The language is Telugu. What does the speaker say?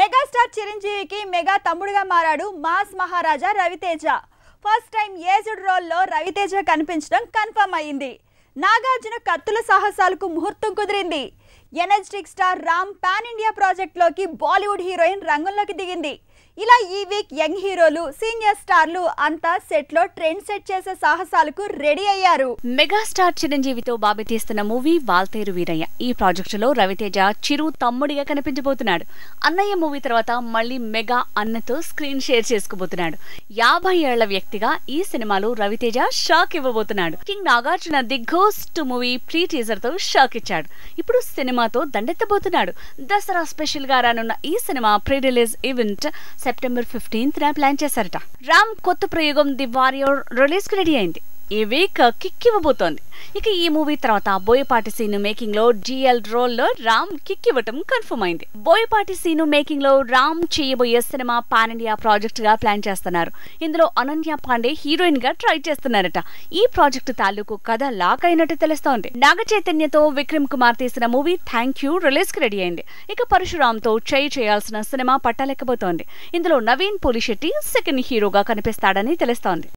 మెగాస్టార్ చిరంజీవికి మెగా తమ్ముడుగా మారాడు మాస్ మహారాజా రవితేజ. ఫస్ట్ టైం ఏజ్డ్ రోల్లో రవితేజ కనిపించడం కన్ఫర్మ్ అయింది. నాగార్జున కత్తుల సాహసాలకు ముహూర్తం కుదిరింది. Energetic star Ram pan India ప్రాజెక్ట్లోకి బాలీవుడ్ హీరోయిన్ రంగంలోకి దిగింది. ఇలా ఈ వీక్ యంగ్ హీరోలు, సీనియర్ స్టార్లు అంతా సెట్ లో ట్రెండ్ సెట్ చేసే సాహసాలకు రెడీ అయ్యారు. మెగాస్టార్ చిరంజీవితో బాబీ తీస్తున్న మూవీ వాల్తేరు వీరయ్య. ఈ ప్రాజెక్టులో రవితేజ చిరు తమ్ముడిగా కనిపించబోతున్నాడు. అన్నయ్య మూవీ తర్వాత మళ్ళీ మెగా అన్నతో స్క్రీన్ షేర్ చేసుకోబోతున్నాడు. 50 ఏళ్ల వ్యక్తిగా ఈ సినిమాలో రవితేజ షాక్ ఇవ్వబోతున్నాడు. King Nagarjuna the ghost movie pre teaser తో షాక్ ఇచ్చాడు. ఇప్పుడు సినిమాతో దండెత్తబోతున్నాడు. దసరా స్పెషల్ గా రానున్న ఈ సినిమా ప్రీ రిలీజ్ ఈవెంట్ సెప్టెంబర్ 15న ప్లాన్ చేశారట. రామ్ కొత్త ప్రయోగం ది వారియర్ రిలీజ్ కి రెడీ అయింది. ఈ వీక్ కిక్ ఇవ్వబోతోంది. ఇక ఈ మూవీ తర్వాత బోయపాటి సీను మేకింగ్ లో జిఎల్ రోల్ లో రామ్ కిక్ ఇవ్వటం కన్ఫర్మ్ అయింది. బోయపాటి సీను మేకింగ్ లో రామ్ చేయబోయే సినిమా పాన్ ఇండియా ప్రాజెక్ట్ గా ప్లాన్ చేస్తున్నారు. ఇందులో అనన్య పాండే హీరోయిన్ గా ట్రై చేస్తున్నారట. ఈ ప్రాజెక్టు తాలూకు కథ లాక్ అయినట్టు తెలుస్తోంది. నాగ చైతన్యతో విక్రమ్ కుమార్ తీసిన మూవీ థ్యాంక్ యూ రిలీజ్ కి రెడీ అయింది. ఇక పరశురామ్ తో చేయాల్సిన సినిమా పట్టాలెక్కబోతోంది. ఇందులో నవీన్ పోలిశెట్టి సెకండ్ హీరోగా కనిపిస్తాడని తెలుస్తోంది.